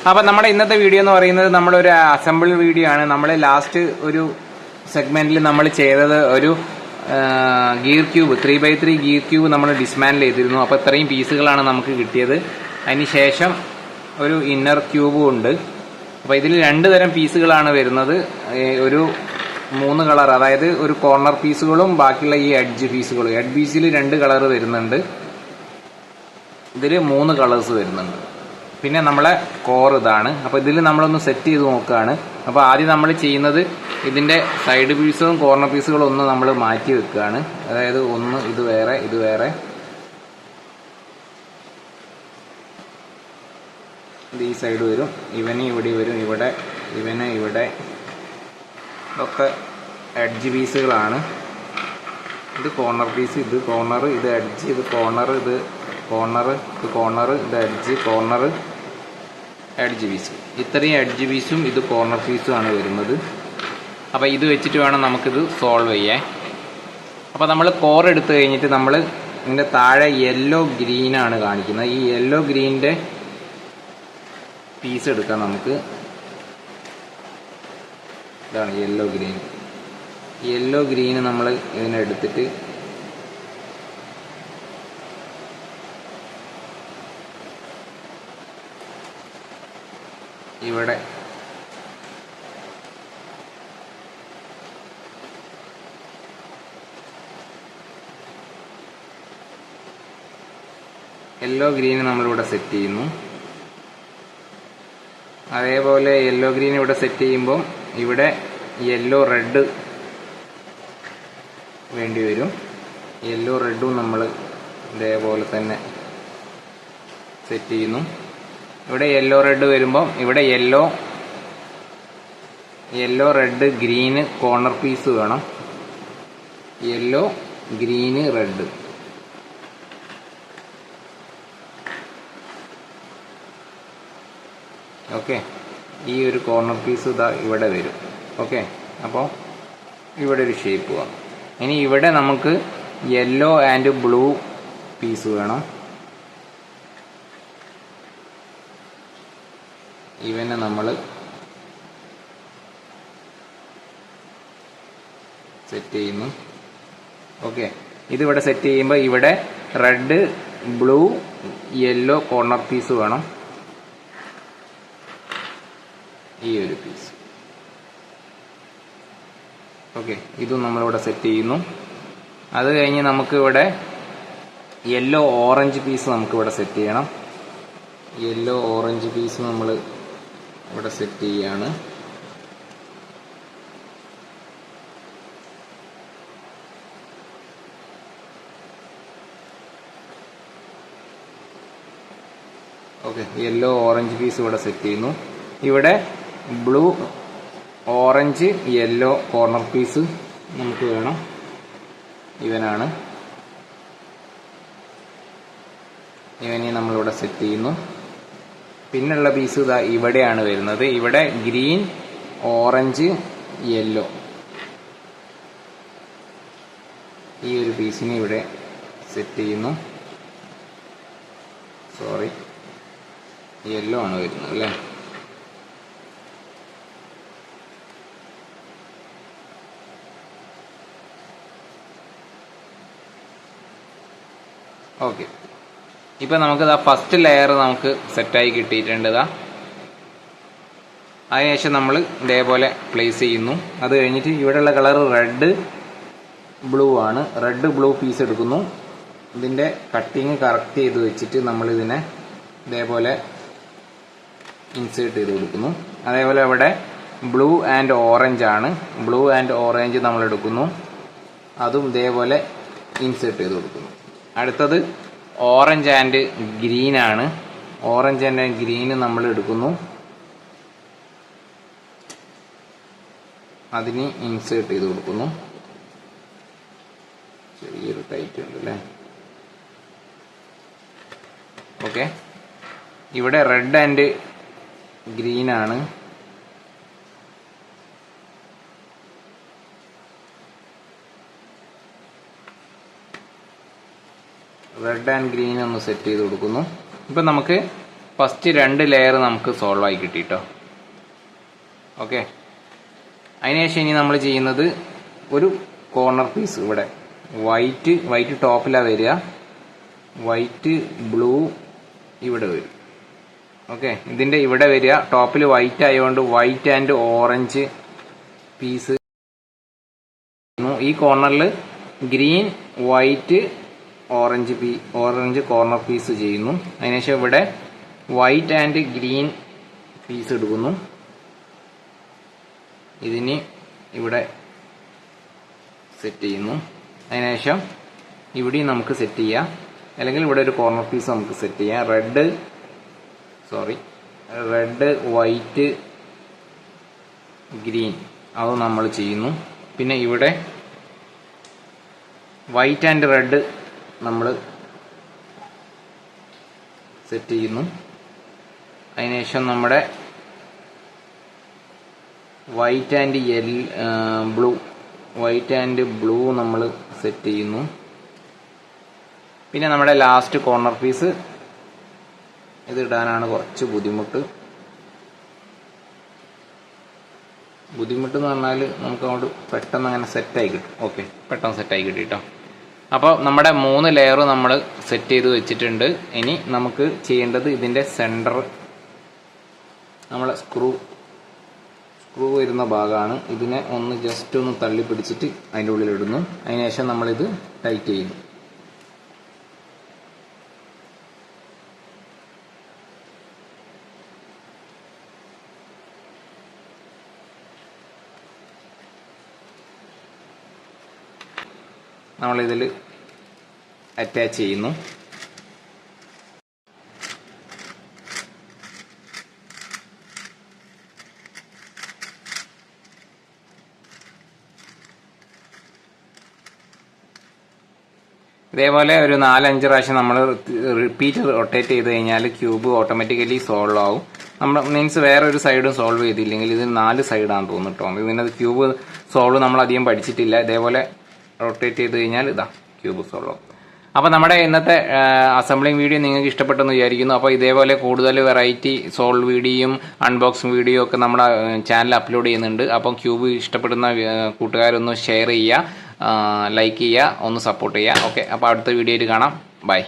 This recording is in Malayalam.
അപ്പം നമ്മുടെ ഇന്നത്തെ വീഡിയോ എന്ന് പറയുന്നത് നമ്മളൊരു അസംബിൾ വീഡിയോ ആണ്. നമ്മൾ ലാസ്റ്റ് ഒരു സെഗ്മെന്റിൽ നമ്മൾ ചെയ്തത് ഒരു gear cube 3x3 gear cube നമ്മൾ ഡിസ്മാൻഡിൽ ചെയ്തിരുന്നു. അപ്പോൾ ഇത്രയും പീസുകളാണ് നമുക്ക് കിട്ടിയത്. അതിന് ശേഷം ഒരു ഇന്നർ ക്യൂബും ഉണ്ട്. അപ്പോൾ ഇതിൽ 2 തരം പീസുകളാണ് വരുന്നത്. ഒരു 3 കളർ, അതായത് ഒരു കോർണർ പീസുകളും ബാക്കിയുള്ള ഈ എഡ്ജ് പീസുകളും. എഡ്ജ് പീസിൽ 2 കളർ വരുന്നുണ്ട്, ഇതിൽ 3 കളേഴ്സ് വരുന്നുണ്ട്. പിന്നെ നമ്മളെ കോർ ഇതാണ്. അപ്പോൾ ഇതിൽ നമ്മളൊന്ന് സെറ്റ് ചെയ്ത് നോക്കുകയാണ്. അപ്പോൾ ആദ്യം നമ്മൾ ചെയ്യുന്നത് ഇതിൻ്റെ സൈഡ് പീസും കോർണർ പീസുകളും ഒന്ന് നമ്മൾ മാറ്റി വെക്കുകയാണ്. അതായത് ഒന്ന് ഇത് വേറെ, ഇത് വേറെ. ഇത് ഈ സൈഡ് വരും, ഇവന് ഇവിടെ വരും, ഇവിടെ ഇവന് ഇവിടെ. ഇതൊക്കെ എഡ്ജ് പീസുകളാണ്. ഇത് കോർണർ പീസ്, ഇത് കോർണർ, ഇത് എഡ്ജ്, ഇത് കോർണർ, ഇത് കോർണർ, ഇത് കോർണർ, ഇത് എഡ്ജ്, കോർണർ, എഡ്ജ് പീസ്. ഇത്രയും എഡ്ജ് പീസും ഇത് കോർണർ പീസും ആണ് വരുന്നത്. അപ്പോൾ ഇത് വെച്ചിട്ട് വേണം നമുക്കിത് സോൾവ് ചെയ്യാൻ. അപ്പോൾ നമ്മൾ കോർ എടുത്തു കഴിഞ്ഞിട്ട് നമ്മൾ ഇതിൻ്റെ താഴെ യെല്ലോ ഗ്രീനാണ് കാണിക്കുന്നത്. ഈ യെല്ലോ ഗ്രീനിൻ്റെ പീസ് എടുക്കാം നമുക്ക്. ഇതാണ് യെല്ലോ ഗ്രീൻ. യെല്ലോ ഗ്രീന് നമ്മൾ ഇതിനെടുത്തിട്ട് ഇവിടെ യെല്ലോ ഗ്രീന് നമ്മളിവിടെ സെറ്റ് ചെയ്യുന്നു. അതേപോലെ യെല്ലോ ഗ്രീൻ ഇവിടെ സെറ്റ് ചെയ്യുമ്പോൾ ഇവിടെ യെല്ലോ റെഡ് വേണ്ടി വരും. യെല്ലോ റെഡും നമ്മൾ ഇതേപോലെ തന്നെ സെറ്റ് ചെയ്യുന്നു. ഇവിടെ യെല്ലോ റെഡ് വരുമ്പം ഇവിടെ yellow red green corner piece വേണം. Yellow green red. ഓക്കെ, ഈ ഒരു കോർണർ പീസ് ഇതാ ഇവിടെ വരും. ഓക്കെ, അപ്പോൾ ഇവിടെ ഒരു ഷേപ്പ് വേണം. ഇനി ഇവിടെ നമുക്ക് യെല്ലോ ആൻഡ് ബ്ലൂ പീസ് വേണം. ഇവനെ നമ്മൾ സെറ്റ് ചെയ്യുന്നു. ഓക്കെ, ഇതിവിടെ സെറ്റ് ചെയ്യുമ്പോൾ ഇവിടെ red blue yellow corner piece വേണം. ഈ ഒരു പീസ്. ഓക്കെ, ഇതും നമ്മളിവിടെ സെറ്റ് ചെയ്യുന്നു. അത് കഴിഞ്ഞ് നമുക്ക് ഇവിടെ യെല്ലോ ഓറഞ്ച് പീസ് നമുക്കിവിടെ സെറ്റ് ചെയ്യണം. യെല്ലോ ഓറഞ്ച് പീസ് നമ്മൾ ഇവിടെ സെറ്റ് ചെയ്യാണ്. ഓക്കെ, യെല്ലോ ഓറഞ്ച് പീസ് ഇവിടെ സെറ്റ് ചെയ്യുന്നു. ഇവിടെ blue orange yellow corner piece നമുക്ക് വേണം. ഇവനാണ്. ഇവനെ നമ്മളിവിടെ സെറ്റ് ചെയ്യുന്നു. പിന്നുള്ള പീസ് ഇതാ ഇവിടെയാണ് വരുന്നത്. ഇവിടെ ഗ്രീൻ ഓറഞ്ച് യെല്ലോ. ഈ ഒരു പീസിനെ ഇവിടെ സെറ്റ് ചെയ്യുന്നു. സോറി, യെല്ലോ ആണ് വരുന്നത് അല്ലേ. ഓക്കെ, ഇപ്പം നമുക്കിതാ ഫസ്റ്റ് ലെയർ നമുക്ക് സെറ്റായി കിട്ടിയിട്ടുണ്ട്. അതിനുശേഷം നമ്മൾ ഇതേപോലെ പ്ലേസ് ചെയ്യുന്നു. അത് കഴിഞ്ഞിട്ട് ഇവിടെയുള്ള കളർ റെഡ് ബ്ലൂ ആണ്. റെഡ് ബ്ലൂ പീസ് എടുക്കുന്നു. ഇതിൻ്റെ കട്ടിങ് കറക്റ്റ് ചെയ്ത് വെച്ചിട്ട് നമ്മളിതിനെ ഇതേപോലെ ഇൻസേർട്ട് ചെയ്ത് കൊടുക്കുന്നു. അതേപോലെ ഇവിടെ ബ്ലൂ ആൻഡ് ഓറഞ്ച് ആണ്. ബ്ലൂ ആൻഡ് ഓറഞ്ച് നമ്മൾ എടുക്കുന്നു. അതും ഇതേപോലെ ഇൻസേർട്ട് ചെയ്ത് കൊടുക്കുന്നു. അടുത്തത് ഓറഞ്ച് ആൻഡ് ഗ്രീൻ ആണ്. ഓറഞ്ച് ആൻഡ് ഗ്രീന് നമ്മൾ എടുക്കുന്നു. അതിന് ഇൻസേർട്ട് ചെയ്ത് കൊടുക്കുന്നു. ചെറിയൊരു ടൈറ്റ് ഉണ്ട് അല്ലേ. ഓക്കെ, ഇവിടെ റെഡ് ആൻഡ് ഗ്രീൻ ആണ്. റെഡ് ആൻഡ് ഗ്രീൻ ഒന്ന് സെറ്റ് ചെയ്ത് കൊടുക്കുന്നു. ഇപ്പം നമുക്ക് ഫസ്റ്റ് 2 ലെയർ നമുക്ക് സോൾവ് ആയി കിട്ടിട്ടോ. ഓക്കെ, അതിനുശേഷം ഇനി നമ്മൾ ചെയ്യുന്നത് ഒരു കോർണർ പീസ് ഇവിടെ വൈറ്റ് ടോപ്പിലാണ് വരിക, വൈറ്റ് ബ്ലൂ ഇവിടെ വരും. ഓക്കെ, ഇതിൻ്റെ ഇവിടെ വരിക, ടോപ്പിൽ വൈറ്റ് ആയതുകൊണ്ട് വൈറ്റ് ആൻഡ് ഓറഞ്ച് പീസ്. ഈ കോർണറിൽ green white orange corner piece ചെയ്യുന്നു. അതിനുശേഷം ഇവിടെ വൈറ്റ് ആൻഡ് ഗ്രീൻ പീസ് എടുക്കുന്നു. ഇതിന് ഇവിടെ സെറ്റ് ചെയ്യുന്നു. അതിനുശേഷം ഇവിടെയും നമുക്ക് സെറ്റ് ചെയ്യാം, അല്ലെങ്കിൽ ഇവിടെ ഒരു കോർണർ പീസ് നമുക്ക് സെറ്റ് ചെയ്യാം. റെഡ് വൈറ്റ് ഗ്രീൻ അത് നമ്മൾ ചെയ്യുന്നു. പിന്നെ ഇവിടെ വൈറ്റ് ആൻഡ് റെഡ് നമ്മൾ സെറ്റ് ചെയ്യുന്നു. അതിനുശേഷം നമ്മുടെ വൈറ്റ് ആൻഡ് ബ്ലൂ നമ്മൾ സെറ്റ് ചെയ്യുന്നു. പിന്നെ നമ്മുടെ ലാസ്റ്റ് കോർണർ പീസ് ഇത് ഇടാനാണ് കുറച്ച് ബുദ്ധിമുട്ട് എന്ന് പറഞ്ഞാൽ നമുക്ക് അങ്ങോട്ട് പെട്ടെന്ന് അങ്ങനെ സെറ്റായി കിട്ടും. ഓക്കെ, പെട്ടെന്ന് സെറ്റായി കിട്ടി കേട്ടോ. അപ്പോൾ നമ്മുടെ 3 ലെയർ നമ്മൾ സെറ്റ് ചെയ്ത് വെച്ചിട്ടുണ്ട്. ഇനി നമുക്ക് ചെയ്യേണ്ടത് ഇതിൻ്റെ സെൻറ്റർ നമ്മളെ സ്ക്രൂ വരുന്ന ഭാഗമാണ്. ഇതിനെ ജസ്റ്റ് ഒന്ന് തള്ളി പിടിച്ചിട്ട് അതിൻ്റെ ഉള്ളിൽ ഇടുന്നു. അതിനുശേഷം നമ്മളിത് ടൈറ്റ് ചെയ്യുന്നു. നമ്മളിതിൽ അറ്റാച്ച് ചെയ്യുന്നു. ഇതേപോലെ ഒരു 4-5 പ്രാവശ്യം നമ്മൾ റിപ്പീറ്റ് റൊട്ടേറ്റ് ചെയ്ത് കഴിഞ്ഞാൽ ക്യൂബ് ഓട്ടോമാറ്റിക്കലി സോൾവ് ആവും. നമ്മൾ മീൻസ് വേറെ ഒരു സൈഡും സോൾവ് ചെയ്തില്ലെങ്കിൽ ഇതിന് 4 സൈഡാണ് തോന്നിട്ടോ. ഇതിനകത്ത് ക്യൂബ് സോൾവ് നമ്മൾ അധികം പഠിച്ചിട്ടില്ല. ഇതേപോലെ റൊട്ടേറ്റ് ചെയ്ത് കഴിഞ്ഞാൽ ഇതാ ക്യൂബ് സോൾവ് ആവും. അപ്പോൾ നമ്മുടെ ഇന്നത്തെ അസംബ്ലിംഗ് വീഡിയോ നിങ്ങൾക്ക് ഇഷ്ടപ്പെട്ടെന്ന് വിചാരിക്കുന്നു. അപ്പോൾ ഇതേപോലെ കൂടുതൽ വെറൈറ്റി സോൾവ് വീഡിയോയും അൺബോക്സിംഗ് വീഡിയോ ഒക്കെ നമ്മുടെ ചാനൽ അപ്ലോഡ് ചെയ്യുന്നുണ്ട്. അപ്പം ക്യൂബ് ഇഷ്ടപ്പെടുന്ന കൂട്ടുകാരൊന്ന് ഷെയർ ചെയ്യുക, ലൈക്ക് ചെയ്യുക, ഒന്ന് സപ്പോർട്ട് ചെയ്യുക. ഓക്കെ, അപ്പോൾ അടുത്ത വീഡിയോയിൽ കാണാം. ബൈ.